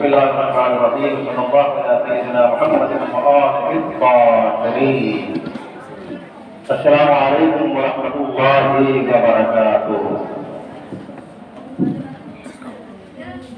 Bismillahirrahmanirrahim. Sallallahu ala sayyidina Muhammadin wa alihi tahirin. Assalamualaikum warahmatullahi wabarakatuh.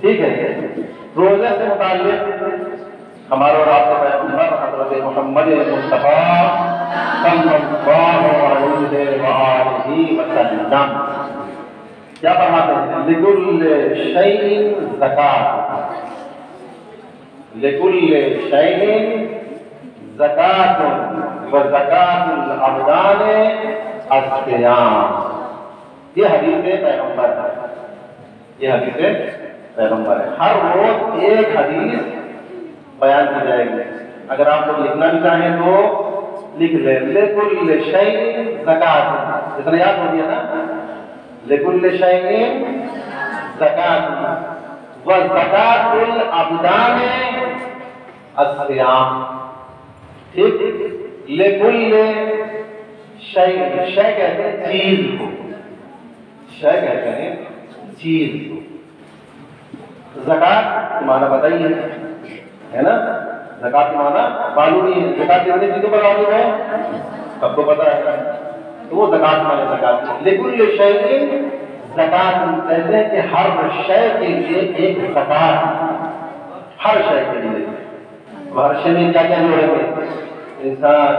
ٹھیک ہے. روزے سے متعلق ہمارا اور آپ کے پیغمبر حضرت محمد مصطفیٰ صلی اللہ علیہ وآلہ وسلم کیا فرماتے ہیں؟ لکل شیء زکات، لکل شیء زکات وزکات الابدان الصیام. یہ حدیث پیغمبر ہے، یہ حدیث پیغمبر ہے. ہر روز ایک حدیث بیان کی جائے گی. اگر آپ لوگ لکھنا بھی چاہیں تو لکھ لیں. لکل شیء زکات، اس نے یاد ہو گیا نا؟ لکل شیء زکات وزکات الابدان الصیام. ٹھیک. لکل شیء، شے کہتے ہیں چیز کو، شے کہتے ہیں چیز کو. زکات معنی بتائیے ہے نا؟ زکات کے معنی معلوم ہی ہے. زکات کتنے چیزوں پر واجب ہے سب کو پتا ہے، تو وہ زکات معنی زکات. لکل شیء زکات کہتے ہیں کہ ہر شے کے لیے ایک زکات، ہر شے کے لیے. ہر شے میں کیا کیا جوڑیں گے؟ انسان،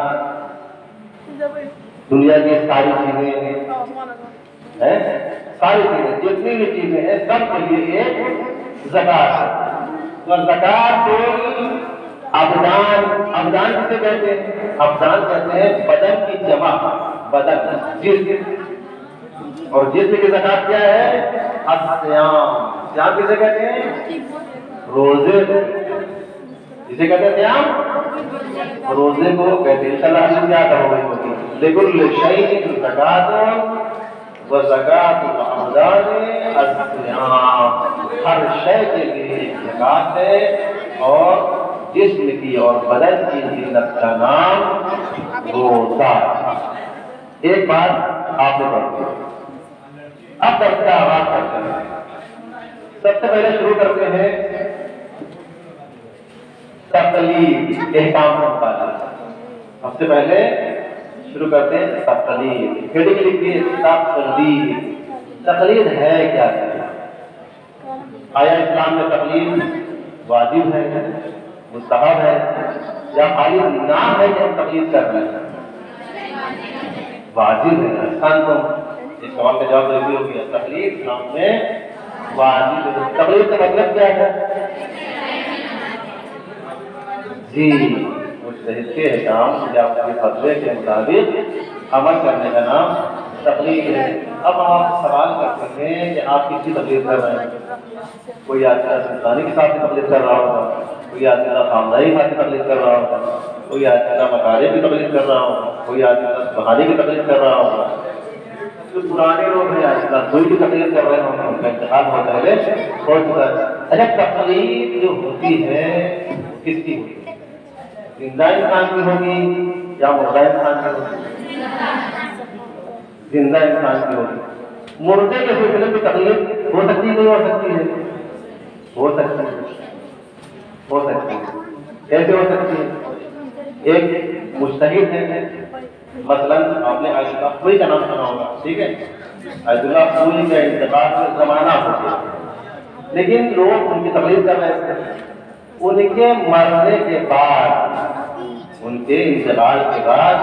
دنیا کی ساری چیزیں ہیں، ساری چیزیں جتنی بھی چیزیں ہیں سب کے لیے ایک زکات ہے. زکات ابدان، ابدان کسے کہتے ہیں؟ ابدان کہتے ہیں بدن کی جمع، بدن جسم. اور جسم کی زکات کیا ہے؟ الصیام. صیام کسے کہتے ہیں؟ روزے. جسے کہتے ہیں صیام، روزے کو کہتے ہیں. انشاءاللہ حدیث یاد ہوگی. لکل شیء زکات وزکات الابدان الصیام. ہر شے کے لیے ایک زکات ہے اور جسم کی اور بدن کی زینت کا نام روزہ. ایک بات آپ نے پڑھی. اب درس کا آغاز کرتے ہیں. سب سے پہلے شروع کرتے ہیں تقلید، احکام کا مطالعہ. سب سے پہلے شروع کرتے ہیں تقلید. کھڑی کے لکھیے تقلید. تقلید ہے کیا؟ آیا اسلام میں تقلید واجب ہے، مستحب ہے، یا خالی نام ہے کہ ہم تقلید کر رہے ہیں؟ واجب ہے. آسان تو اس سوال کا جواب یہ ہو گیا. تقلید اسلام میں واجب ہے. تقلید کا مطلب کیا ہے؟ جی، مجتہد کے احکام یا اس کے فتوے کے مطابق عمل کرنے کا نام تقلید ہے. اب آپ سوال کرتے ہیں کہ آپ کس کی تقلید کر رہے ہیں؟ کوئی آدمی سلطانی کے ساتھ تقلید کر رہا ہوگا، کوئی آدمی خامدائی کے ساتھ تقلید کر رہا ہوگا، کوئی آدمی مکارم کی تقلید کر رہا ہوگا، کوئی آدمی بہانی کی تقلید کر رہا ہوگا. جو پرانے لوگ ہیں آج کل کوئی بھی تقلید کر رہے ہوں گے، ان کا انتخاب بہت پہلے ہو چکا ہے. اچھا، تقلید جو ہوتی ہے کس کی ہوتی ہے؟ زندہ انسان کی ہوگی یا مردہ انسان کی ہوگی؟ زندہ انسان کی ہوگی. مردے کے سلسلے میں تقلید ہو سکتی نہیں ہو سکتی ہے؟ ہو سکتی ہے، ہو سکتی ہے. کیسے ہو سکتی ہے؟ ایک مجتہد ہے، مثلا آپ نے آیت اللہ خوئی کا نام سنا ہوگا. ٹھیک ہے، آیت اللہ خوئی کا انتقال میں زمانہ ہو گیا، لیکن لوگ ان کی تقلید کر رہے تھے. ان کے مرنے کے بعد، ان کے انتقال کے بعد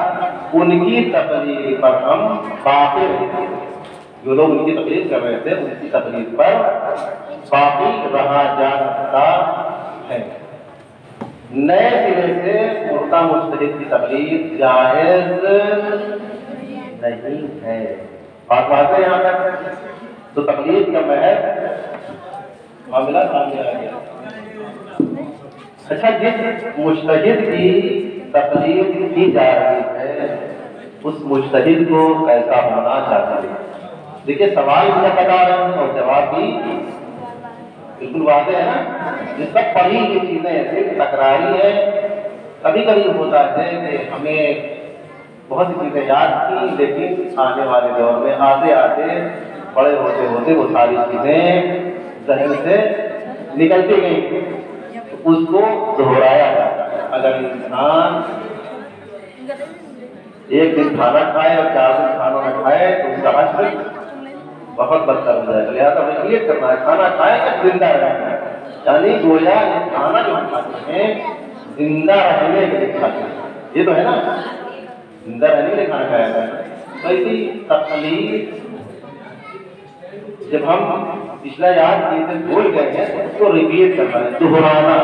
ان کی تقلید پر ہم باقی رہتے. جو لوگ ان کی تقلید کر رہے تھے ان کی تقلید پر باقی رہا جا سکتا ہے. نئے سرے سے مردہ مجتہد کی تقلید جائز نہیں ہے. بات واضح ہے یہاں تک؟ تو تقلید کا محض معاملہ سامنے آ گیا. اچھا، جس مجتہد کی تقلید کی جا رہی ہے اس مجتہد کو کیسا ہونا چاہیے؟ دیکھیے، سوال بھی بتا رہے ہیں اور جواب بھی بالکل واضح ہے نا. جس تک پڑھی یہ چیزیں صرف تکراری ہے. کبھی کبھی ہوتا ہے کہ ہمیں بہت سی چیزیں یاد تھیں، لیکن آنے والے دور میں آتے آتے بڑے ہوتے ہوتے وہ ساری چیزیں ذہن سے نکلتی گئی. اس کو دہرایا جاتا ہے. اگر انسان ایک دن کھانا کھائے اور 4 دن کھانا نہ کھائے تو اس کا اجر بہت بدتر ہو جائے گا. لہٰذا وصیت کرنا ہے کھانا کھائیں کہ زندہ رہیں. یعنی گویا یہ کھانا جو ہم کھاتے ہیں زندہ رہنے کے لیے کھاتے ہیں. یہ تو ہے نا, زندہ رہنے کے لیے کھانا کھایا جائے گا. تو ایسی تقلید جب ہم پچھلا یاد چیزیں بھول گئے ہیں اس کو ریپیٹ کرنا ہے, دہرانا.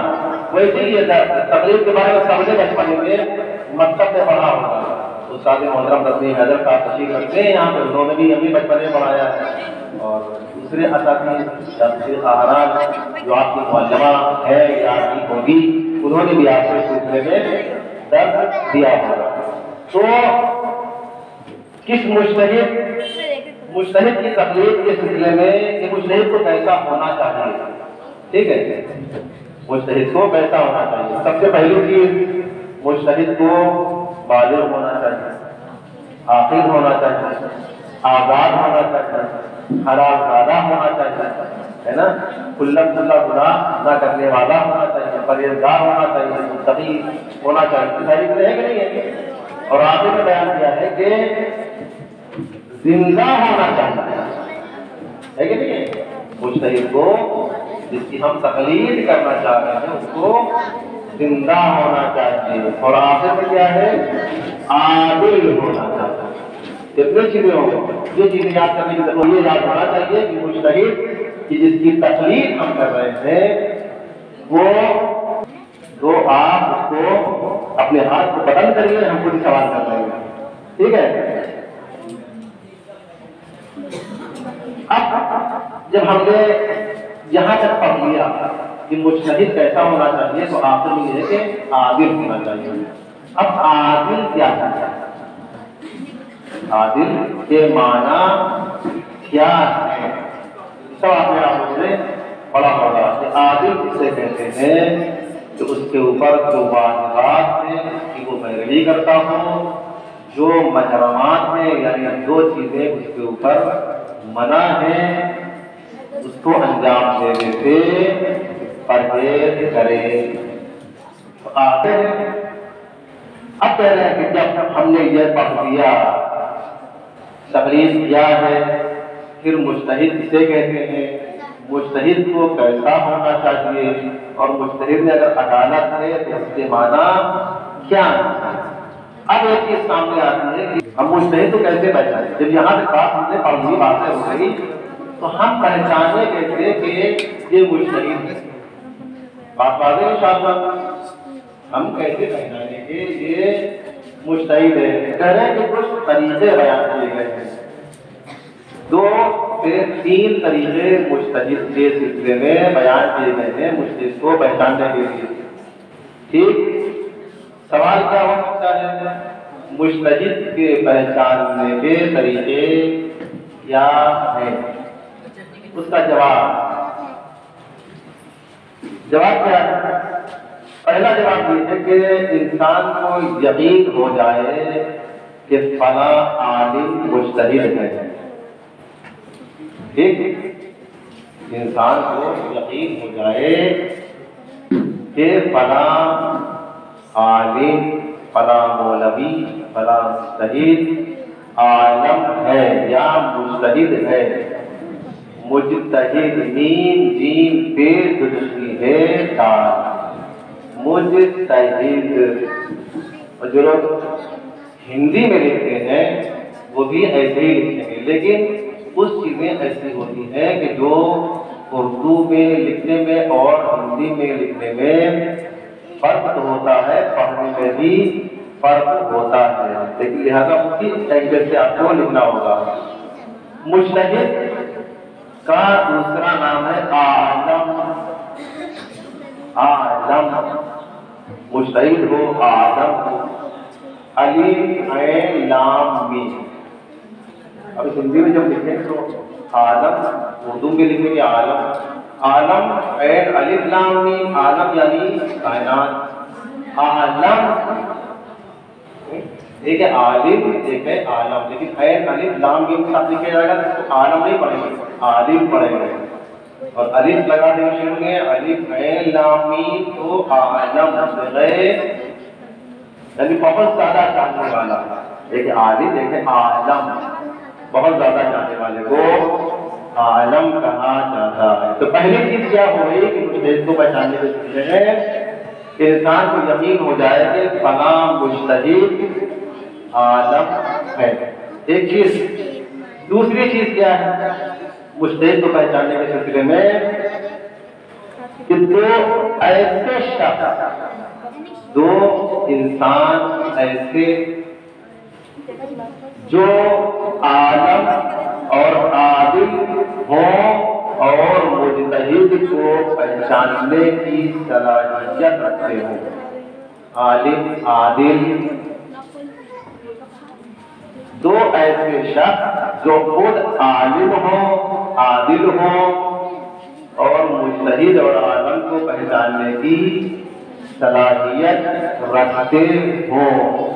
ویسے ہی تقلید کے بارے میں سب نے بچپن میں مکتب میں پڑھا ہوگا. استاد محترم تسلیم حیدر صاحب تشریف رکھتے ہیں یہاں پہ, انہوں نے بھی ہمیں بچپن میں پڑھایا ہے. اور دوسرے اساتذہ احرار جو آپ کی معلمہ ہے یا نہیں ہوگی, انہوں نے بھی آپ کو اس سلسلے میں درس دیا ہوگا. تو کس مجتہد کی تقلید کے سلسلے میں کہ مجتہد کو کیسا ہونا چاہیے. ٹھیک ہے, مجتہد کو کیسا ہونا چاہیے. سب سے پہلی چیز, مجتہد کو بالغ ہونا چاہیے, عاقل ہونا چاہیے, آزاد ہونا چاہیے, حلال زادہ ہونا چاہیے, ہے نا, کھلا گناہ نہ کرنے والا ہونا چاہیے, پرہیزگار ہونا چاہیے, متقی ہونا چاہیے. ساری چیزیں ہے کہ نہیں ہے. اور آخر میں بیان کیا ہے کہ زندہ ہونا چاہیے, ہے کہ نہیں ہے. مجتہد کو جس کی ہم تقلید کرنا چاہ رہے ہیں اس کو زندہ ہونا چاہیے. اور آخر میں کیا ہے, عادل ہونا چاہیے. کتنی چیزیں ہوں گی, یہ چیزیں یاد کرنے کی ضرورت. یہ یاد ہونا چاہیے کہ مجتہد کی جس کی تقلید ہم کر رہے ہیں وہ تو آپ اس کو اپنے ہاتھ کو بدل کریے, ہم خود سوال کر رہے ہیں. ٹھیک ہے. اب جب ہم نے یہاں تک پڑھ لیا کہ مجتہد کیسا ہونا چاہیے, تو آخر میں یہ ہے کہ عادل ہونا چاہیے. اب عادل کیا ہے, عادل کے معنی کیا ہے, سب آپ نے آپ سے پڑھا ہوگا. عادل اسے کہتے ہیں کہ اس کے اوپر جو واجبات ہیں کہ وہ پیروی کرتا ہوں, جو محرمات ہیں یعنی جو چیزیں اس کے اوپر منع ہیں اس کو انجام دینے سے پرہیز کرے. اب کہہ رہے ہیں کہ جب ہم نے یہ پڑھ لیا, تقلید کیا ہے, پھر مجتہد کسے کہتے ہیں, مجتہد کو کیسا ہونا چاہیے, اور مجتہد میں اگر عدالت ہے تو اس کے معنی کیا ہے. اب ایک چیز سامنے آتی ہے کہ ہم مجتہد کو کیسے پہچانے. جب یہاں سے بات ہم نے پڑھ لی, باتیں ہو گئی, تو ہم پہچانے کیسے کہ یہ مجتہد ہے. بات واضح ہے انشاءاللہ. ہم کیسے پہچانے کہ یہ مجتہد ہے. کہہ رہے ہیں کہ کچھ طریقے بیان کیے گئے ہیں, 2 سے 3 طریقے مجتہد کے سلسلے میں بیان کیے گئے ہیں مجتہد کو پہچاننے کے لیے. ٹھیک, سوال کیا ہو سکتا ہے, مجتہد کے پہچاننے کے طریقے کیا ہیں. اس کا جواب کیا ہے. پہلا جواب یہ ہے کہ انسان کو یقین ہو جائے کہ فلاں عالم مجتہد ہے. ٹھیک, انسان کو یقین ہو جائے کہ فلاں عالم, فلاں مولوی, فلاں مجتہد عالم ہے یا مجتہد ہے. مجتہد میم جیم پیش دوسری ہے دال, مجتہد. اور جو لوگ ہندی میں لکھتے ہیں وہ بھی ایسے ہی لکھیں گے, لیکن کچھ چیزیں ایسی ہوتی ہیں کہ جو اردو میں لکھنے میں اور ہندی میں لکھنے میں فرق تو ہوتا ہے, پڑھنے میں بھی فرق ہوتا ہے, لیکن لہذا اسی اینگل سے آپ کو لکھنا ہوگا. مجتہد کا دوسرا نام ہے عالم. عالم, مجتہد ہو, عالم ہو, الف عین لام میم. اب ہندی میں جب لکھیں گے تو عالم, اردو میں لکھیں گے عالم. عالم عین الف لام میم, عالم یعنی کائنات. عالم ایک ہے عالم, ایک ہے عالم, لیکن عین الف لام میم کے ساتھ لکھا جائے گا تو عالم نہیں پڑھیں گے, عالم پڑھیں گے. اور الف لگا دیں شروع میں, الف عین لام میم, تو عالم سے گئے یعنی بہت زیادہ جاننے والا. ایک عالم, ایک عالم, بہت زیادہ جاننے والے کو عالم کہا جاتا ہے۔ تو پہلی چیز کیا ہو گئی کہ مجتہد کو پہچاننے کے سلسلے میں انسان کو یقین ہو جائے کہ فلاں مجتہد عالم ہے، ایک چیز۔ دوسری چیز کیا ہے مجتہد کو پہچاننے کے سلسلے میں کہ دو ایسے شخص، دو انسان ایسے جو عالم اور عادل ہوں اور مجتہد کو پہچاننے کی صلاحیت رکھتے ہوں۔ عالم عادل، دو ایسے شخص جو خود عالم ہوں، عادل ہوں اور مجتہد اور عالم کو پہچاننے کی صلاحیت رکھتے ہوں،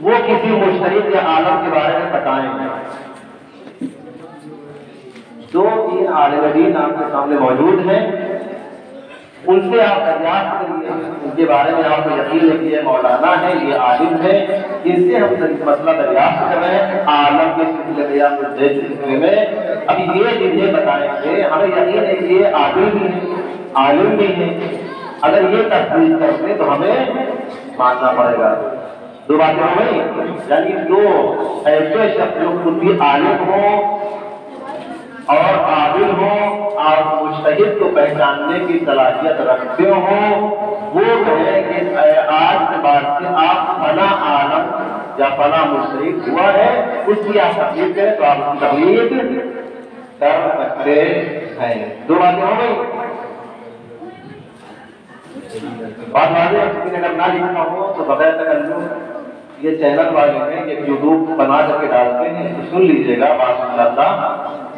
وہ کسی مجتہد یا عالم کے بارے میں بتائیں گے۔ دو تین عالم دین آپ کے سامنے موجود ہیں، ان سے آپ دریافت کریے، ان کے بارے میں آپ کو یقین ہے کہ یہ مولانا ہے، یہ عالم ہے، ان سے ہم مسئلہ دریافت کر رہے ہیں عالم کے سلسلے میں یا مجتہد کے سلسلے میں۔ اب یہ جنہیں بتائیں گے ہمیں یقین ہے کہ یہ عادل بھی ہے، عالم بھی ہے، اگر یہ تصدیق کرتے تو ہمیں ماننا پڑے گا۔ دو باتیں ہو گئی، یعنی دو ایسے شخص جو خود بھی عالم ہوں اور عادل ہوں اور مجتہد کو پہچاننے کی صلاحیت رکھتے ہوں، وہ کہیں کہ آج کے بعد سے آپ فلاں عالم یا فلاں مجتہد ہوا ہے، اس کی آپ تقلید کریں تو آپ اس کی تقلید کر سکتے ہیں۔ دو باتیں ہو گئی۔ بات واضح، کسی نے اگر نہ لکھا ہو تو بغیر تکلف یہ چینل والے ہیں، یہ یوٹیوب بنا کر کے ڈالتے ہیں، سن لیجیے گا، بات انشاءاللہ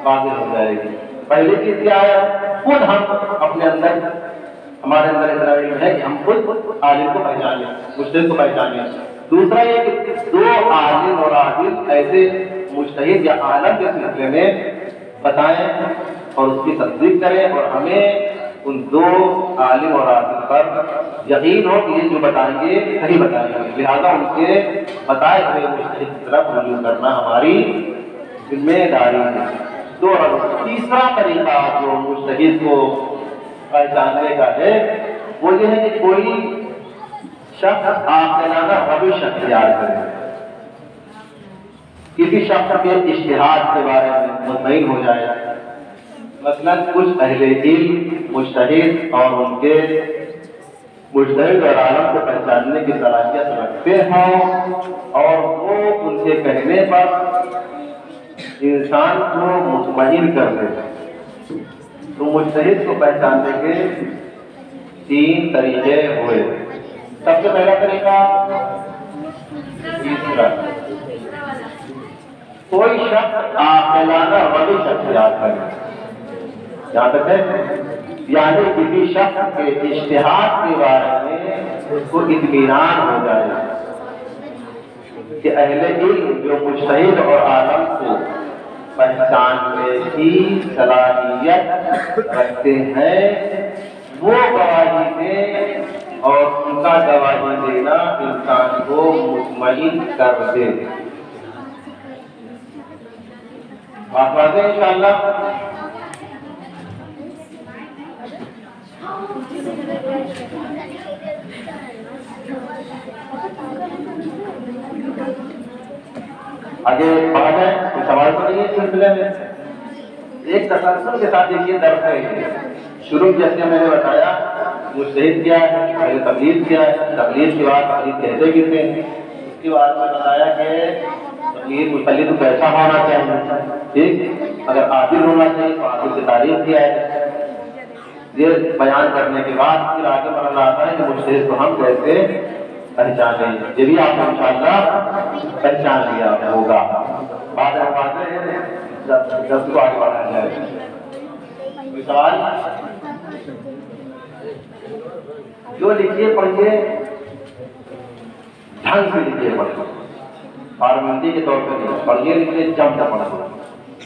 واضح ہو جائے گی۔ پہلی چیز کیا ہے، خود ہم اپنے اندر، ہمارے اندر اتنا علم ہے کہ ہم خود عالم کو پہچانیں، مجتہد کو پہچانیں۔ دوسرا یہ کہ دو عالم اور عادل ایسے مجتہد یا عالم کے سلسلے میں بتائیں اور اس کی تصدیق کریں، اور ہمیں ان دو عالم اور عادل پر یقین ہو کہ یہ جو بتائیں گے صحیح بتائیں گے، لہٰذا ان کے بتائے ہوئے مجتہد کی طرف رجوع کرنا ہماری ذمہ داری ہے۔ اور تیسرا طریقہ جو مجتہد کو پہچاننے کا ہے وہ یہ ہے کہ کوئی شخص عاقلانہ روش اختیار کرے، کسی شخص کے اجتہاد کے بارے میں مطمئن ہو جائے۔ مثلاً کچھ اہل علم مجتہد اور ان کے مجتہد اور عالم کو پہچاننے کی صلاحیت رکھتے ہوں اور وہ ان کے کہنے پر انسان کو مطمئن کر دیتے ہیں، تو مجتہد کو پہچاننے کے تین طریقے ہوئے۔ سب سے پہلا طریقہ، تیسرا، کوئی شخص عاقلانہ روش اختیار کرے، یہاں تک ہے، یعنی کسی شخص کے اجتہاد کے بارے میں اس کو اطمینان ہو جائے کہ اہل علم جو مجتہد اور عالم کو پہچاننے کی صلاحیت رکھتے ہیں وہ گواہی دیں، اور ان کا گواہی دینا انسان کو مطمئن کر دے۔ بات واضح ہے انشاءاللہ۔ آگے بات ہے، کوئی سوال تو نہیں ہے اس سلسلے میں؟ ایک تسلسل کے ساتھ دیکھیے درس ہے۔ شروع جیسے میں نے بتایا مجتہد کیا ہے، پہلے تقلید کیا ہے، تقلید کے بعد تقلید کہتے کسے، اس کے بعد میں بتایا کہ تقلید مقلد کیسا ہونا چاہیے، ٹھیک، اگر عادل ہونا چاہیے تو عادل کی تعریف کیا ہے۔ یہ بیان کرنے کے بعد پھر آگے مرحلہ آتا ہے کہ مجتہد کو ہم کیسے پہچانیں، یہ بھی آپ نے انشاءاللہ پہچان لیا ہوگا۔ بات ہے جب کو آگے بڑھایا جائے۔ کوئی سوال؟ جو لکھیے پڑھیے، ڈھنگ سے لکھیے پڑھیے، فارمیلٹی کے طور پہ نہیں، پڑھیے لکھیے جم سے پڑھیے،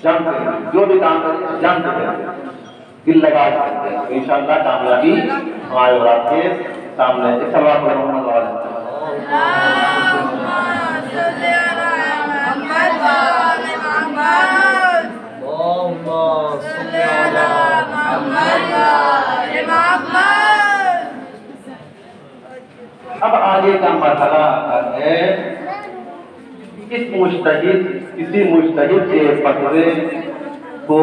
جم سے جو بھی کام کریں جم سے کریں، دل لگا سکتے ہیں، انشاءاللہ کامیابی ہمارے اور آپ کے سامنے ہے۔ ایک سوال پر محمد والے کسی مجتہد کے فتوے کو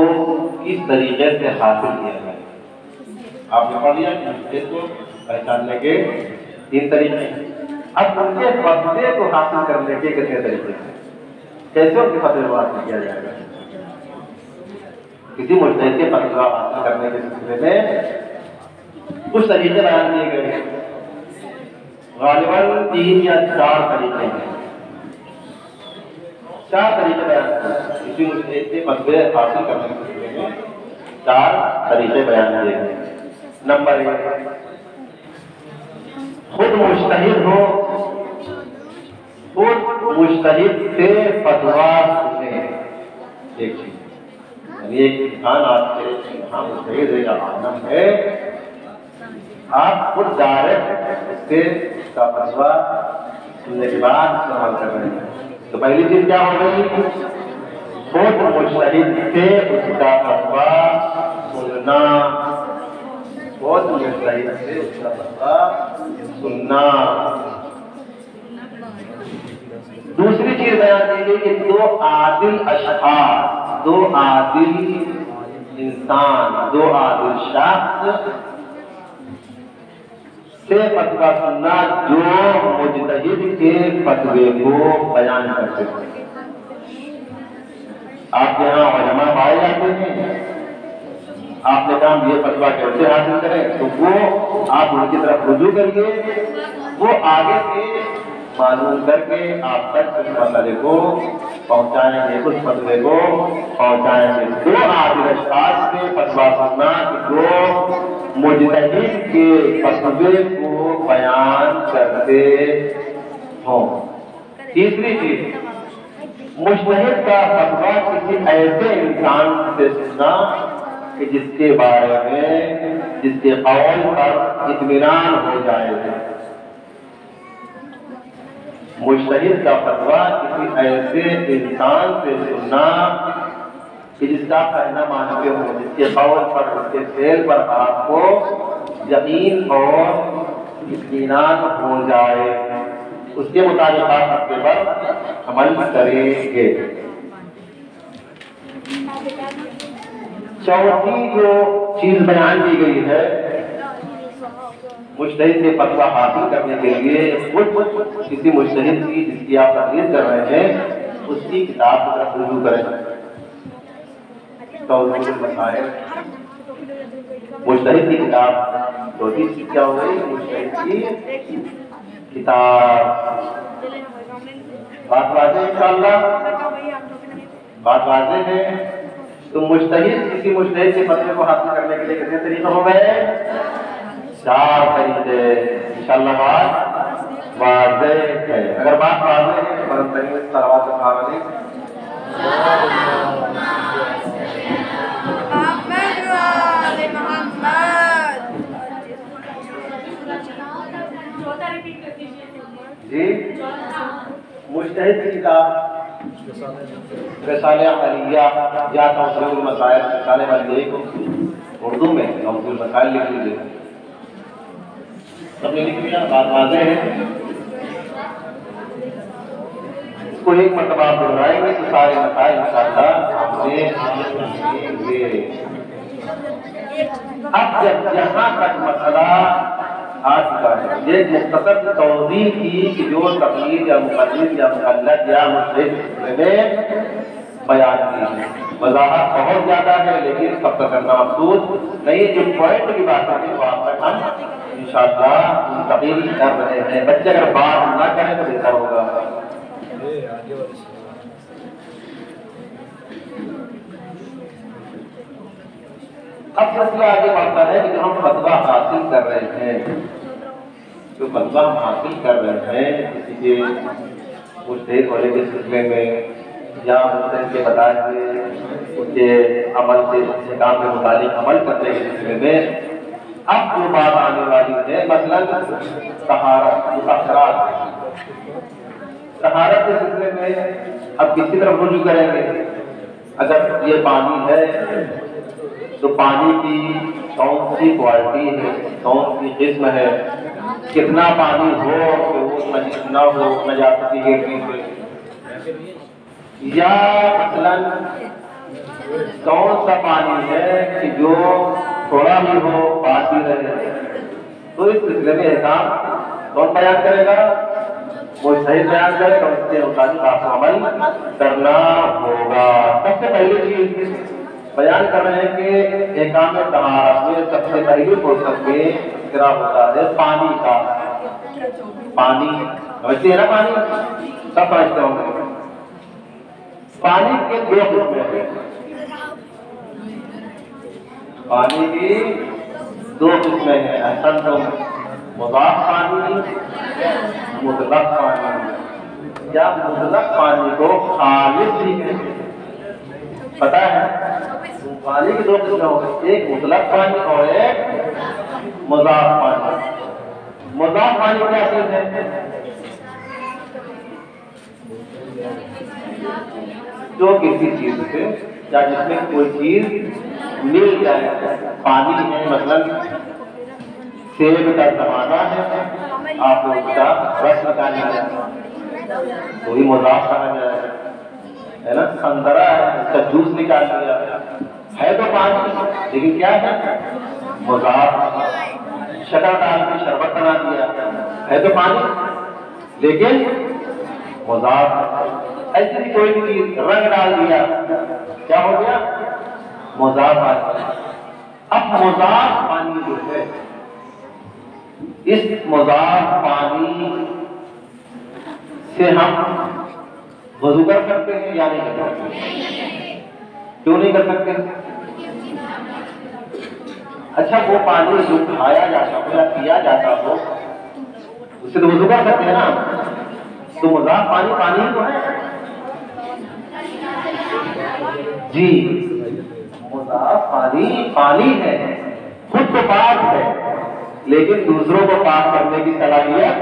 کس طریقے سے حاصل کیا جائے؟ آپ نے پڑھ لیا کہ مجتہد کو پہچاننے کے 3 طریقے، اب ان کے فتوے کو حاصل کرنے کے کتنے طریقے ہیں؟ کیسے ان کے فتوے کو حاصل کیا جائے گا؟ کسی مجتہد کے فتویٰ حاصل کرنے کے سلسلے میں کچھ طریقے بیان کیے گئے ہیں، غالباً 3 یا 4 طریقے ہیں، 4 طریقے بیان کیے ہیں۔ کسی مجتہد کے فتوے حاصل کرنے کے سلسلے میں 4 طریقے بیان کیے ہیں۔ نمبر 1، خود مجتہد ہو، خود مجتہد سے فتویٰ سنیں، ایک چیز، یعنی ایک انسان آپ سے یہاں مجتہد ہے یا عالم ہے، آپ خود ڈائریکٹ اس سے اس کا فتویٰ سننے کے بعد عمل کر رہے ہیں، تو پہلی چیز کیا ہو گئی؟ خود مجتہد سے اس کا فتویٰ سننا، خود مجتہد سے اس کا فتویٰ سننا۔ دوسری چیز بیان کی گئی کہ 2 عادل اشخاص، 2 عادل انسان، 2 عادل شخص سے فتویٰ سننا جو مجتہد کے فتوے کو بیان کرتے ہیں۔ آپ کے یہاں علماء پائے جاتے ہیں، آپ نے کہا یہ فتویٰ کیسے حاصل کریں، تو وہ آپ ان کی طرف رجوع کریے، وہ آگے سے معلوم کر کے آپ تک اس مسئلے کو پہنچائیں گے، اس فتوے کو پہنچائیں گے۔ 2 عادل اشخاص سے فتویٰ سننا کہ جو مجتہد کے فتوے کو بیان کرتے ہوں۔ تیسری چیز، مجتہد کا فتویٰ کسی ایسے انسان سے سننا کہ جس کے بارے میں، جس کے قول پر اطمینان ہو جائے گا۔ مجتہد کا فتویٰ کسی ایسے انسان سے سننا کہ جس کا کہنا مانتے ہو، جس کے قول پر، اس کے فعل پر آپ کو یقین اور اطمینان ہو جائے، اس کے مطابق آپ اس کے پر عمل کریں گے۔ چوتھی جو چیز بیان کی گئی ہے مجتہد سے فتویٰ حاصل کرنے کے لیے، خود کسی مجتہد کی جس کی آپ تقریر کر رہے ہیں اس کی کتاب کی طرف رجوع کریں۔ توضیح المسائل، مجتہد کی کتاب، چوتھی چیز کیا ہو گئی؟ مجتہد کی کتاب۔ بات واضح ہے انشاءاللہ؟ بات واضح ہے؟ تو مجتہد کسی مجتہد کے فتوے کو حاصل کرنے کے لیے کتنے طریقے ہو گئے؟ 4 طریقے۔ انشاءاللہ بات واضح ہے۔ اگر بات واضح ہے تو فرض نہیں ہے صلوات العالی جی مجتہد کی کتاب رسالہ علیہ یا توضیح المسائل، رسالہ علیہ کو اردو میں توضیح المسائل لکھ لیجیے، سب نے لکھ لیا؟ بات واضح ہے؟ اس کو ایک مرتبہ آپ دہرائیں گے تو سارے مسائل انشاءاللہ آپ سے سمجھیں گے۔ اب جب یہاں تک مسئلہ آ چکا ہے، یہ مختصر توضیح کی کہ جو تقلید یا مقلد یا مقلد یا مجتہد میں بیان کی ہے، وضاحت بہت زیادہ ہے لیکن سب کا کرنا مقصود نہیں، جو پوائنٹ کی بات ہے وہ آپ تک ہم انشاءاللہ منتقل کر رہے ہیں۔ بچے اگر بات نہ کریں تو بہتر ہوگا۔ اب سلسلہ آگے بڑھتا ہے کہ ہم فتویٰ حاصل کر رہے ہیں، جو فتویٰ ہم حاصل کر رہے ہیں کسی کے مجتہد ہونے کے سلسلے میں یا مجتہد کے بتائے ہوئے اس کے عمل سے، اس کے کام کے متعلق عمل کرنے کے سلسلے میں اب جو بات آنے والی ہے مثلاً طہارت، مطہرات، طہارت کے سلسلے میں اب کس کی طرف رجوع کریں گے؟ اگر یہ پانی ہے تو پانی کی کون سی کوالٹی ہے، کون سی قسم ہے، کتنا پانی ہو کہ وہ نجس نہ ہو، نجاست کی گیٹنگ سے یا مثلاً کون سا پانی ہے کہ جو تھوڑا بھی ہو بات بھی رہے، تو اس سلسلے میں احکام کون بیان کرے گا؟ وہ صحیح بیان کرے تو اس کے مطابق آپ کو عمل کرنا ہوگا۔ سب سے پہلی چیز بیان کر رہے ہیں کہ احکام طہارت میں سب سے پہلی فرصت میں ذکر ہوتا ہے پانی کا۔ پانی سمجھتے ہیں نا؟ پانی سب سمجھتے ہوں گے۔ پانی کے دو قسمیں ہیں، پانی کی دو قسمیں ہیں، اصل تو مضاف پانی، مطلق پانی۔ یا مطلق پانی کو خالص بھی کہتے ہیں، پتہ ہے؟ پانی کی دو قسمیں ہوتی ہیں، ایک مطلق پانی اور ایک مضاف پانی۔ مضاف پانی کیا چیز ہے؟ جو کسی چیز سے یا جس میں کوئی چیز مل جائے، پانی ہے مثلاً سیب کا زمانہ ہے، آپ کو اس کا رس نکالنا ہے تو یہ مضاف کہا جائے، ہے نا؟ سنترا ہے، اس کا جوس نکال لیا ہے تو پانی، لیکن کیا ہے؟ مضاف۔ شکر ڈال کے شربت بنا دیا ہے تو پانی، لیکن مضاف۔ ایسی کوئی بھی چیز رنگ ڈال دیا، کیا ہو گیا؟ مضاف پانی۔ اب مضاف پانی جو ہے، اس مضاف پانی سے ہم وضو کر سکتے ہیں یا نہیں کر سکتے؟ کیوں نہیں کر سکتے؟ اچھا وہ پانی جو کھایا جاتا ہو یا پیا جاتا ہو اس سے تو وضو کر سکتے ہیں نا، تو مضاف پانی پانی ہی تو ہے جی، مضاف پانی پانی ہے، خود تو پاک ہے لیکن دوسروں کو پاک کرنے کی صلاحیت،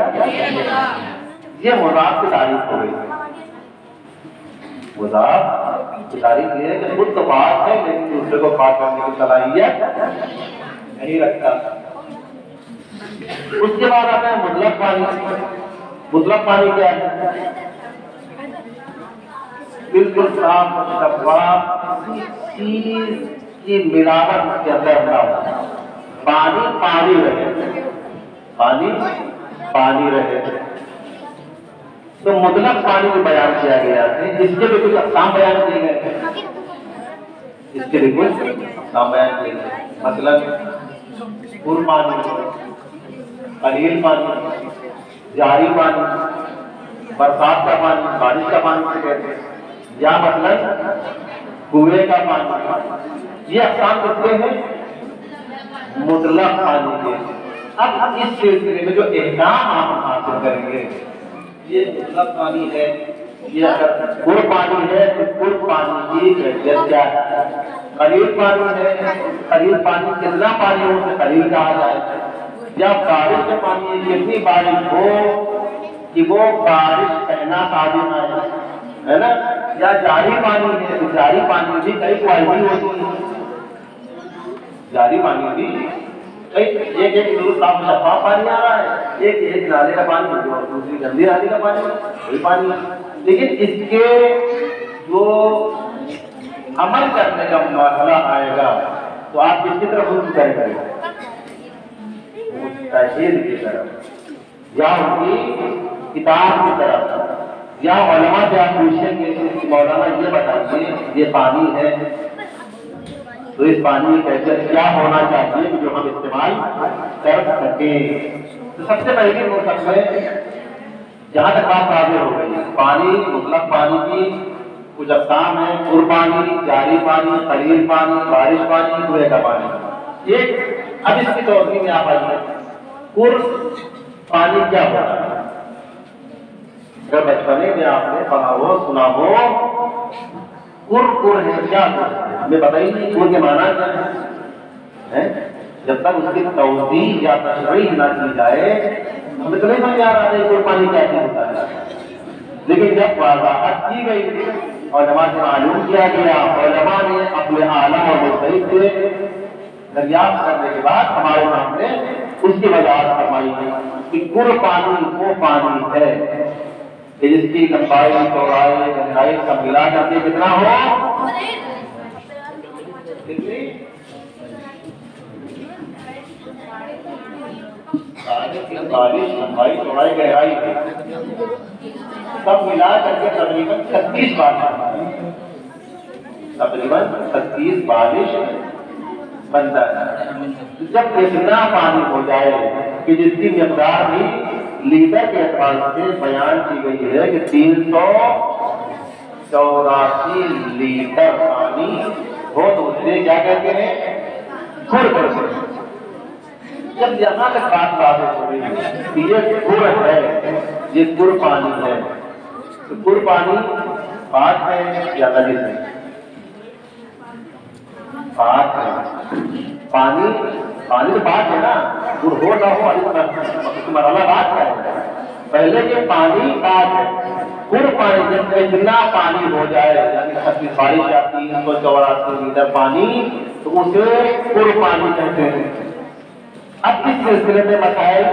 یہ مضاف کی تعریف ہو گئی۔ مضاف کی تعریف یہ ہے کہ خود تو پاک ہے لیکن دوسرے کو پاک کرنے کی صلاحیت نہیں رکھتا۔ اس کے بعد آتا ہے مطلق پانی۔ مطلق پانی کیا ہے؟ بالکل صاف شفاف چیز کی ملاوٹ کے اندر نہ ہو، پانی پانی رہے، پانی پانی رہے، تو مطلق پانی کو بیان کیا گیا ہے۔ اس کے بھی کچھ اقسام بیان کیے گئے ہیں، اس کے بھی کچھ اقسام بیان کیے گئے، مثلاً پر پانی، قلیل پانی، جاری پانی، برسات کا پانی، بارش کا پانی سے کہتے ہیں، یا مثلاً کنویں کا پانی۔ یہ اقسام کتنے ہیں؟ مطلق پانی کے۔ اب اس سلسلے میں جو احکام آپ حاصل کریں گے، یہ مطلق پانی ہے، یہ اگر پر پانی ہے تو پر پانی کی کیفیت کیا ہے؟ قلیل پانی ہے، قلیل پانی کتنا پانی ہو اسے قلیل کہا جائے، یا بارش کا پانی کتنی بارش ہو کہ وہ بارش کہنا قابل ہے نا، یا جاری پانی ہے تو جاری پانی بھی کئی کوالٹی ہوتی ہے، جاری پانی بھی ایک صاف شفاف پانی آ رہا ہے، ایک نالے کا پانی اور دوسری گندی نالی کا پانی، وہی پانی، لیکن اس کے جو عمل کرنے کا مرحلہ آئے گا تو آپ کس کی طرف رجوع کریں گے؟ مجتہد کی طرف، یا ان کی کتاب کی طرف، یا علماء سے آپ پوچھیں گے کہ مولانا یہ بتائیے یہ پانی ہے تو اس پانی کی کیفیت کیا ہونا چاہیے جو ہم استعمال کر سکیں۔ تو سب سے پہلے وہ سب میں جہاں تک بات واضح ہو گئی، پانی مطلق پانی کی کچھ اقسام ہیں، پر پانی، جاری پانی، قلیل پانی، بارش پانی، کنویں کا پانی۔ ایک اب اس کی توضیح میں آپ آئیے، پر پانی کیا ہوتا ہے؟ اگر بچپنے میں آپ نے پڑھا ہو سنا ہو، پر ہے کیا ہمیں بتائیے پر کے معنی کیا ہے؟ جب تک اس کی توضیح یا تشریح نہ کی جائے ہمیں تو نہیں سمجھ آ رہا ہے پر پانی کیا ہوتا ہے، لیکن جب وضاحت کی گئی اور علماء سے معلوم کیا گیا، علماء نے اپنے عالم اور مجتہد سے دریافت کرنے کے بعد ہمارے سامنے اس کی وضاحت فرمائی گئی کہ پر پانی وہ پانی ہے کہ جس کی لمبائی چوڑائی گہرائی سب ملا کر کے کتنا ہو؟ لمبائی چوڑائی گہرائی سب ملا کر کے تقریباً 36 بالش، تقریباً 36 بالش بنتا ہے۔ جب اتنا پانی ہو جائے کہ جس کی مقدار بھی لیٹر کے اعتبار سے بیان کی گئی ہے کہ 384 لیٹر پانی ہو تو اسے کیا کہتے ہیں؟ کھر کہتے ہیں۔ جب یہاں تک بات واضح ہو رہی ہے کہ یہ کھر ہے، یہ کھر پانی ہے، تو کھر پانی پاک ہے یا نجس ہے؟ پاک ہے۔ پانی تو پاک ہے نا، کھر ہو نہ ہو مرحلہ بات کا ہے۔ پہلے کہ پانی پاک ہے، کھر پانی جب اتنا پانی ہو جائے یعنی 36 بارش یا 384 لیٹر پانی تو اسے کھر پانی کہتے ہیں۔ اب اس سلسلے میں مسائل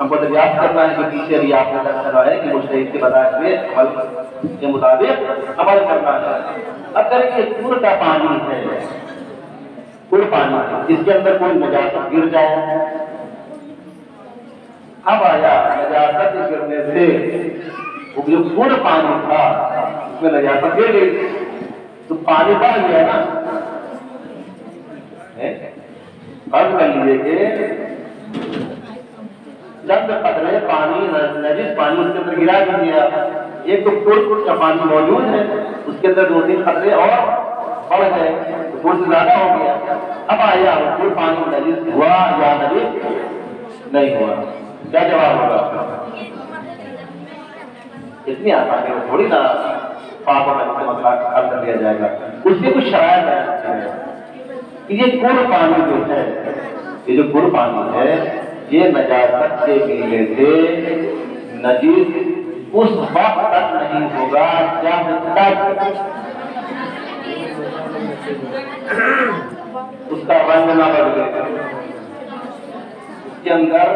ہم کو دریافت کرنا ہے کہ پیچھے بھی آپ نے کہا ہے کہ مجتہد کے بتائے ہوئے عمل کے مطابق عمل کرنا ہے۔ اگر یہ کھر کا پانی ہے، کھر پانی جس کے اندر کوئی نجاست گر جائے، اب آیا نجاست گرنے سے وہ جو کھر پانی تھا اس میں نجاست گر گئی تو پانی بڑھ گیا نا۔ فرض کر لیجیے کہ چند قطرے پانی نجس پانی اس کے اندر گرا دیا، ایک تو کھر کا پانی موجود ہے اس کے اندر 2-3 قطرے اور بڑھ گئے تو کھر سے زیادہ ہو گیا۔ اب آیا کھر پانی نجس ہوا یا نجس نہیں ہوا؟ کیا جواب ہوگا؟ اتنی آسانی ہے تھوڑی نا پاک و نجس کا مسئلہ حل کر دیا جائے گا۔ اس کی کچھ شرائط ہے کہ یہ کھر پانی جو ہے، یہ جو کھر پانی ہے یہ نجاست کے ملنے سے نجس اس وقت تک نہیں ہوگا جب تک اس کا رنگ نہ بدلے، اس کے اندر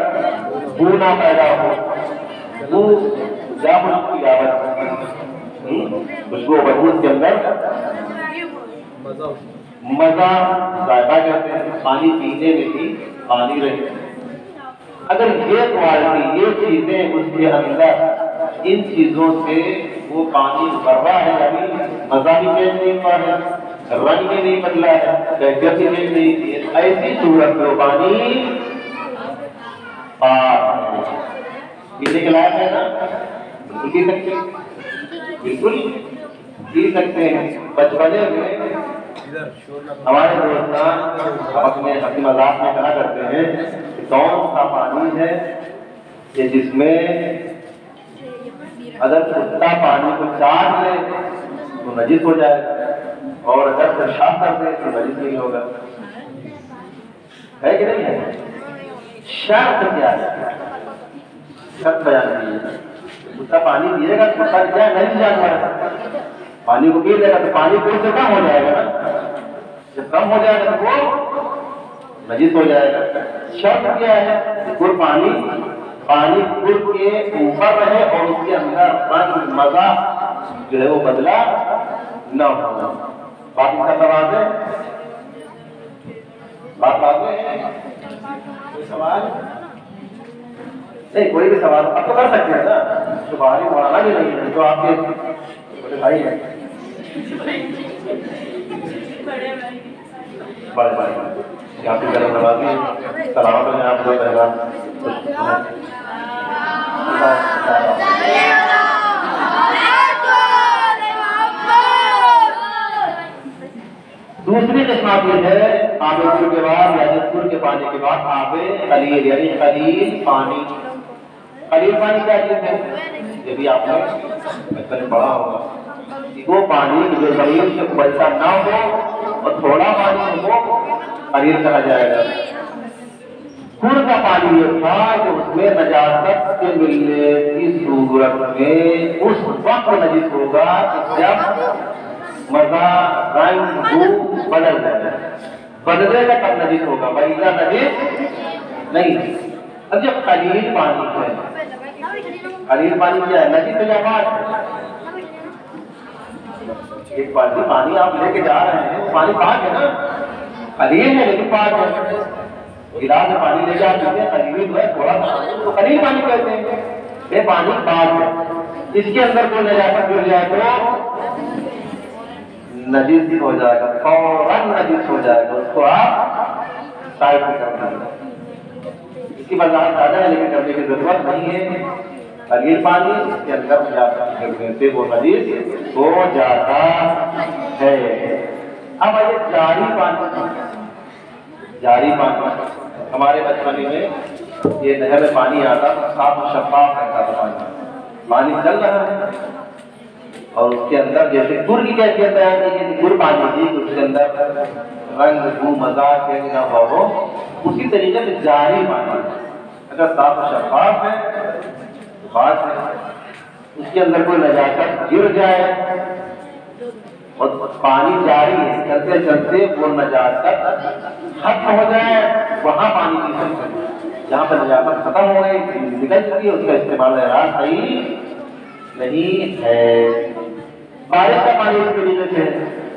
بو نہ پیدا ہو، بو جب اس کی آواز خوشبو بدبو اس کے اندر مزہ ذائقہ کہتے ہیں، پانی پینے میں بھی پانی رہے۔ اگر یہ کوالٹی یہ چیزیں اس کے اندر ان چیزوں سے وہ پانی بھر رہا ہے، یعنی مزہ بھی چینج نہیں ہوا ہے، رنگ بھی نہیں بدلا ہے، کیفیت بھی چینج نہیں کی ہے، ایسی صورت میں وہ پانی پاک پینے کے لائق ہے نا، پی سکتے ہیں، بالکل پی سکتے ہیں۔ بچپنے میں ہمارے دوستان اپنے ہنسی مذاق میں کہا کرتے ہیں کہ کون سا پانی ہے کہ جس میں اگر کتا پانی کو چاٹ لے تو نجس ہو جائے اور اگر پیشاب کر دے تو نجس نہیں ہوگا؟ ہے کہ نہیں ہے؟ شرط کیا ہے؟ شرط بیان کی ہے۔ کتا پانی پیے گا، کتا کیا نہیں جانور ہے، پانی کو پی لے گا تو پانی پور سے کم ہو جائے گا نا، جب کم ہو جائے گا تو وہ نجس ہو جائے گا۔ شرط کیا ہے؟ کھر پانی کھر کے اوپر رہے اور اس کے اندر رنگ مزہ جو ہے وہ بدلا نہ ہونا۔ بات اس کا سوال ہے؟ بات واضح ہے؟ کوئی سوال نہیں؟ کوئی بھی سوال اب تو کر سکتے ہیں نا، تو بھاری مولانا بھی نہیں ہے جو آپ کے چھوٹے بھائی ہیں، بڑے بھائی آپ کی طرف نوازی سلامت ہیں آپ کو پہلا۔ دوسری قسم یہ ہے آب کھر کے بعد یا کھر کے پانی کے بعد آب قلیل، یعنی قلیل پانی۔ قلیل پانی کیا چیز ہے؟ یہ بھی آپ نے بچپن میں پڑھا ہوگا، وہ پانی جو قلیل سے بچہ نہ ہو اور تھوڑا پانی ہو قلیل کہا جائے گا۔ کھر کا پانی یہ تھا کہ اس میں نجاست کے ملنے کی صورت میں اس وقت نجس ہوگا جب مزہ رنگ بو بدل جائے، بدلے گا تب نجس ہوگا، وَإِذَا نجس نہیں۔ اب جب قلیل پانی ہے خلیل پانی کیا ہے؟ نجس ہے یا پاک؟ ایک بالٹی پانی آپ لے کے جا رہے ہیں، پانی پاک ہے نا، خلیل ہے لیکن پاک ہے. گلاس میں پانی لے کے آپ پیتے ہیں، خلیل جو ہے تھوڑا سا تو خلیل پانی کہتے ہیں. یہ پانی پاک ہے، اس کے اندر کوئی نجاست گر جائے تو نجس ہو جائے گا، فوراً نجس ہو جائے گا، اس کو آپ سائڈ میں کر دیں. اس کی وضاحت زیادہ ہے لیکن کرنے کی ضرورت نہیں ہے. خلیل پانی اس کے اندر کرنے سے وہ نجس ہو جاتا ہے. اب آئیے جاری پانی. جاری پانی ہمارے بچپن میں یہ نہر میں پانی آتا صاف و شفاف رہتا تھا. پانی چل رہا ہے اور اس کے اندر جیسے گر کی کیفیت بیان کی گئی، گر پانی تھی اس کے اندر رنگ بو مزہ چینج نہ ہوا ہو، اسی طریقے سے جاری پانی اگر صاف و شفاف ہے تو بات ہے. اس کے اندر کوئی نجاست گر جائے اور پانی جاری ہے، چلتے چلتے وہ نجاست ختم ہو جائے، وہاں پانی کی سکتے. جہاں پر نجاست ختم ہو گئی نکل چکی ہے، اس کا استعمال صحیح نہیں ہے. بارش کا پانی اس طریقے سے،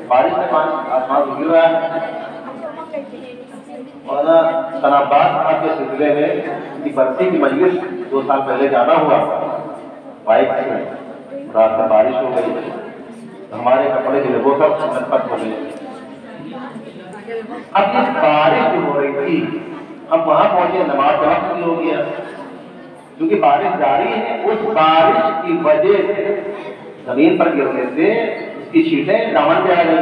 بارش کا پانی آسمان سے گر رہا ہے. مولانا تنابات صاحب کے سلسلے میں کی برسی کی مجلس 2 سال پہلے جانا ہوا بائک سے. رات میں بارش ہو گئی، ہمارے کپڑے جو ہے وہ سب لطپت ہو گئے. اب اس بارش جو ہو رہی تھی، ہم وہاں پہنچے، نماز کا وقت بھی ہو گیا کیونکہ بارش جاری ہے. اس بارش کی وجہ سے زمین پر گرنے سے اس کی چھینٹیں دامن پہ آ گئی.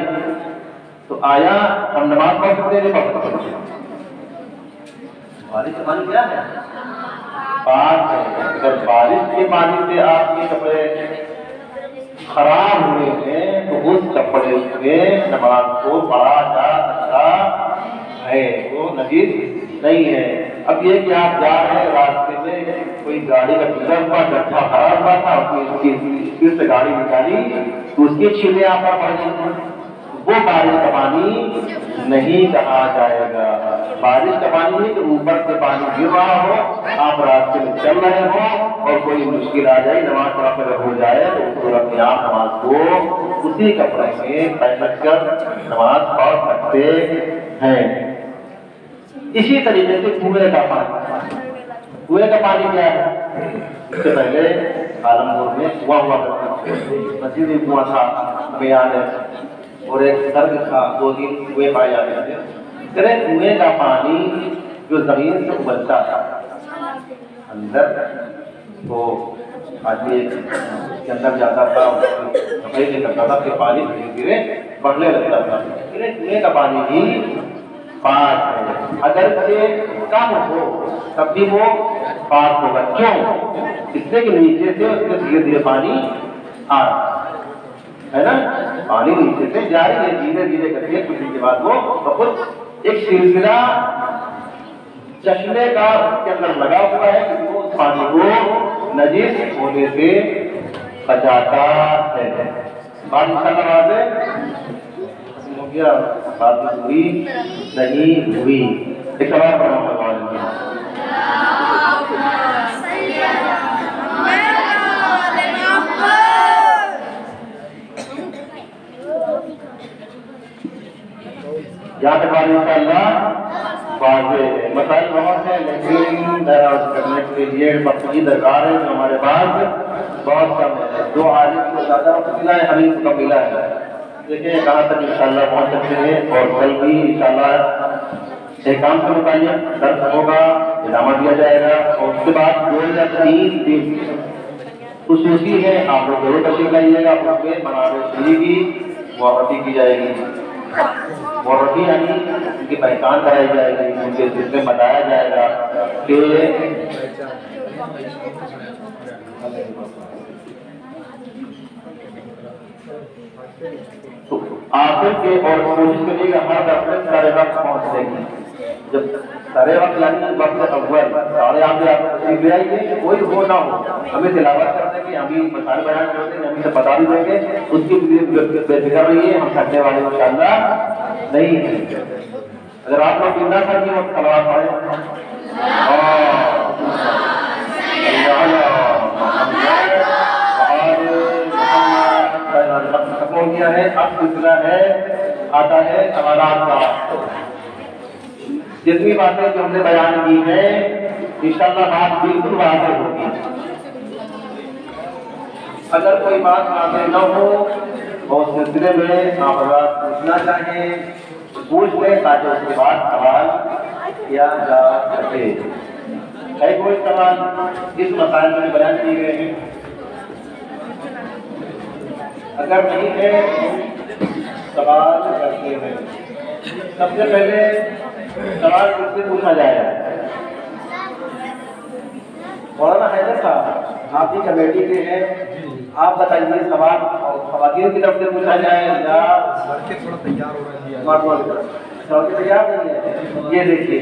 تو آیا ہم نماز پڑھ سکتے ہیں؟ پڑھ سکتے ہیں. بارش کا پانی کیا ہے؟ پاک ہے. اگر بارش کے پانی سے آپ کے کپڑے خراب ہوئے ہیں تو اس کپڑے سے نماز کو پڑھا جا سکتا ہے، وہ نجس نہیں ہے. اب یہ کہ آپ جا رہے ہیں راستے میں کوئی گاڑی کا ٹکر ہوا، گڈھا خراب ہوا تھا، اس کی اسپیڈ سے گاڑی نکالی تو اس کی چھینٹیں آپ پر پڑ گئی، وہ بارش کا پانی نہیں کہا جائے گا. بارش کا پانی نہیں کہ اوپر سے پانی گر رہا ہو، آپ راستے میں چل رہے ہو اور کوئی مشکل آ جائے، نماز پڑھا کر ہو جائے تو اس صورت میں آپ نماز کو اسی کپڑے میں پہن کر نماز پڑھ سکتے ہیں. اسی طریقے سے کنویں کا پانی. کنویں کا پانی کیا ہے؟ اس سے پہلے عالمپور میں کنواں ہوا کرتا تھا، مسجد میں کنواں تھا ہمیں یاد ہے، اور ایک درد تھا، 2-3 کنویں پائے جاتے تھے. کنویں کا پانی جو زمین سے ابلتا تھا اندر، تو آدمی کے اندر جاتا تھا، کپڑے سے کرتا تھا، پھر پانی دھیرے دھیرے بڑھنے لگتا تھا. کنویں کا پانی بھی پاک ہے، اگر سے کم ہو تب بھی وہ پاک ہوگا. کیوں؟ اس سے کہ نیچے سے اس میں دھیرے دھیرے پانی آ رہا ہے نا، پانی نیچے سے جاری ہے، دھیرے دھیرے کر کے کچھ کے بعد وہ بخود ایک سلسلہ چشمے کا اس کے اندر لگا ہوا ہے کہ وہ اس پانی کو نجس ہونے سے بچاتا ہے. بات انشاءاللہ واضح ہو گیا؟ بات ہوئی نہیں ہوئی؟ ایک سوال پر یہاں تک بات انشاءاللہ واضح ہے. مسائل بہت ہیں لیکن دراز کرنے کے لیے وقت کی درکار ہے جو ہمارے پاس بہت کم ہے. 2 عالم کو زیادہ وقت ملا ہے، ہمیں اس کا ملا ہے. دیکھیں کہاں تک انشاءاللہ پہنچ سکتے ہیں، اور کل بھی انشاءاللہ ایک کام سے متعلق درس ہوگا، ادامہ دیا جائے گا، اور اس کے بعد 2 یا 3 دن خصوصی ہے، آپ لوگ ضرور تشریف لائیے گا. اس میں منابع شریف کی معرفی کی جائے گی. معرفی یعنی ان کی پہچان کرائی جائے گی، ان کے سلسلے میں بتایا جائے گا کہ آخر کے اور کوشش کریے گا ہر دفعہ سارے وقت پہنچنے کی. جب سارے وقت یعنی وقت اول سارے آپ تشریف لے آئیے، کوئی ہو نہ ہو، ہمیں تلاوت کرنے کی، ہمیں مسائل بیان کرتے ہیں، ہمیں سے بتا بھی دیں گے، اس کی بے فکر رہیے، ہم چھٹنے والے انشاءاللہ نہیں ہیں. اگر آپ لوگ زندہ کر کے وقت سلوات پڑھیں اب سلسلہ ہے آتا ہے سوالات کا. جتنی باتیں جو ہم نے بیان کی ہیں انشاءاللہ بات بالکل واضح ہوگی. اگر کوئی بات واضح نہ ہو اور اس سلسلے میں آپ حضرات پوچھنا چاہیں پوچھ لیں تاکہ اس کے بعد سوال کیا جا سکے. ہے کوئی سوال اس مسائل میں بیان کیے گئے ہیں؟ اگر نہیں ہے سوال کرتے ہیں. سب سے پہلے سوال کس سے پوچھا جائے؟ مولانا حیدر صاحب آپ کی کمیٹی کے ہیں, آپ بتائیے سوال خواتین کی طرف سے پوچھا جائے یا تھوڑا تیار ہو رہا ہے؟ تیار نہیں ہے. یہ دیکھیے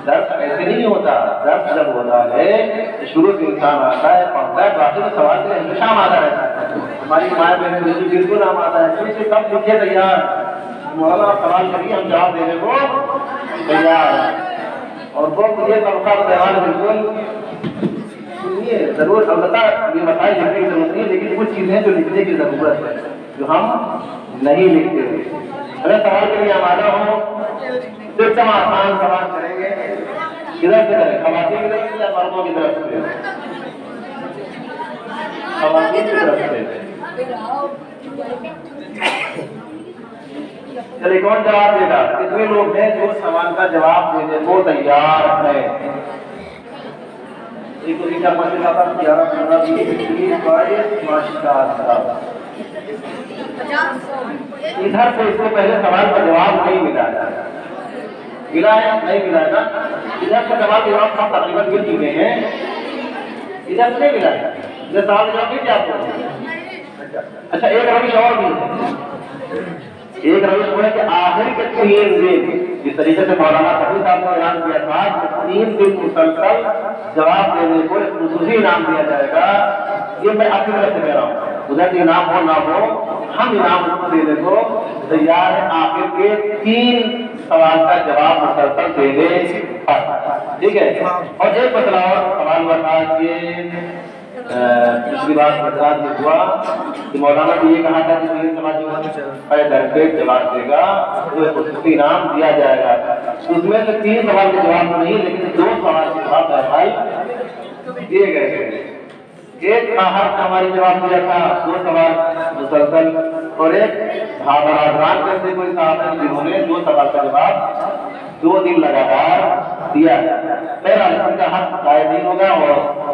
درس ایسے نہیں ہوتا. درس جب ہوتا ہے شروع سے انسان آتا ہے پڑھتا ہے باقی تو سوال سے ہمیشہ آتا رہتا ہے. ہماری مائیں بہنیں بالکل نام آتا ہے کیونکہ سب لکھے تیار. مولانا آپ سوال کریے ہم جواب دینے کو تیار ہیں. اور وہ مجھے طبقہ تیار بالکل سنیے ضرور. البتہ یہ مسائل لکھنے کی ضرورت نہیں لیکن کچھ چیزیں جو لکھنے کی ضرورت ہے جو ہم نہیں لکھتے. اگر سوال کے لیے آمادہ ہو صرف ہم آسان سوال کریں گے. کدھر سے کریں؟ خواتین کی طرف سے یا مردوں کی طرف سے؟ خواتین کی طرف سے. چلیے کون جواب دے گا؟ کتنے لوگ ہیں جو سوال کا جواب دینے کو تیار ہیں؟ ادھر سے اس کو پہلے سوال کا جواب نہیں ملا ہے. ملا ہے نہیں ملا ہے نا؟ ادھر سے سوال جواب ہم تقریباً مل چکے ہیں. ادھر سے نہیں ملا ہے. ادھر سوال جواب نہیں کیا آپ کو؟ اچھا ایک روش اور بھی ہے. ایک روش وہ ہے کہ آخر کے 3 دن جس طریقے سے مولانا صاحب نے اعلان کیا تھا کہ 3 دن مسلسل جواب دینے کو ایک خصوصی انعام دیا جائے گا. یہ میں آپ کی طرف سے کہہ رہا ہوں. ادھر انعام ہو نہ ہو ہم انعام دینے کو تیار ہیں. آخر کے 3 سوال کا جواب مسلسل دینے پر. ٹھیک ہے. اور ایک مسئلہ اور سوال بتا کہ پچھلی بار مدراس میں ہوا کہ مولانا نے یہ کہا تھا کہ یہ سماجی درپیش جواب دے گا تو خصوصی انعام دیا جائے گا. اس میں سے 3 سوال کے جواب نہیں لیکن 2 سوال کے جواب بھائی دیے گئے ہیں. ایک آہر کا ہماری جواب دیا تھا 2 سوال مسلسل اور ایک بھابران جیسے کوئی صاحب ہیں جنہوں نے 2 سوال کا جواب 2 دن لگاتار دیا. بہرحال ان کا حق ضائع نہیں ہوگا اور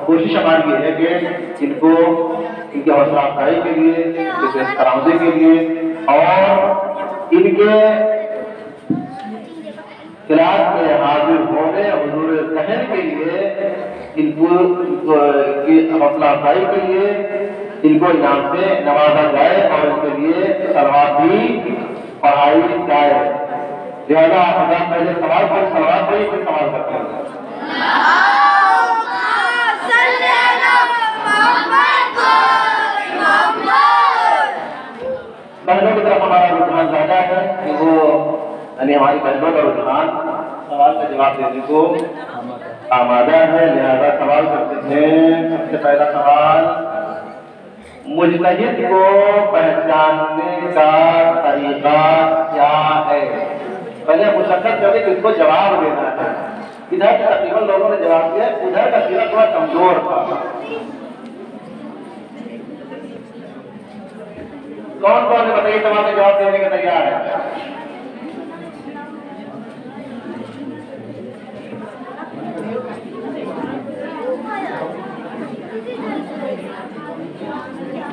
کوشش ہماری یہ ہے کہ ان کو ان کی حوصلہ افزائی کے لیے ان کے کرامتی کے لیے اور ان کے کلاس میں حاضر ہونے حضور ذہن کے لیے ان کو حوصلہ افزائی کے لیے ان کو انعام سے نوازا جائے اور ان کے لیے سلوات بھی پڑھائی جائے. لہٰذا آپ پہلے سوال پر سلوات پڑھی پھر سوال کرتے ہیں. بہنوں کی طرف ہمارا رجحان زیادہ ہے کہ وہ یعنی ہماری بہنوں کا رجحان سوال کا جواب دینے کو آمادہ ہے. لہذا سوال کرتے ہیں. سب سے پہلا سوال مجتہد کو پہچاننے کا طریقہ کیا ہے؟ پہلے مشخص کریں کہ اس کو جواب دینا ہے. ادھر سے تقریباً لوگوں نے جواب دیا, ادھر کا سیرا تھوڑا کمزور تھا. کون کون نے بتائیے سوال کا جواب دینے کا تیار ہے؟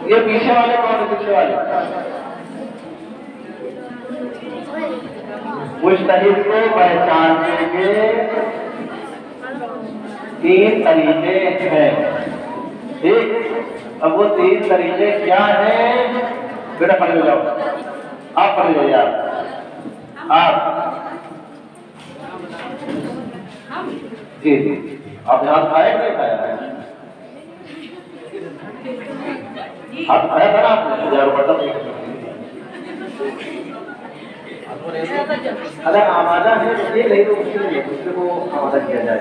یہ پیچھے والے کون ہیں؟ پیچھے والے مجتہد کو پہچاننے کے 3 طریقے ہیں. ٹھیک, اب وہ 3 طریقے کیا ہیں؟ بیٹا پڑھ لے جاؤ. آپ پڑھ لے جائیے. آپ جی جی آپ نے ہاتھ کھایا کہ نہیں کھایا؟ ہاتھ کھایا تھا نا آپ نے؟ اگر آمادہ ہے تو یہ نہیں تو دوسرے کو آمادہ کیا جائے.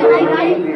2-3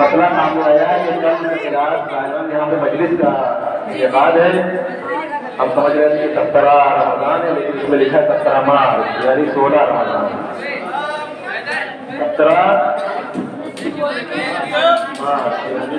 مسئلہ سامنے آیا ہے کہ کل رات یہاں پہ مجلس کا انعقاد ہے. ہم سمجھ رہے تھے کہ 17 رمضان ہے، لیکن اس میں لکھا ہے 17 مارچ یعنی 16 رمضان. 17 مارچ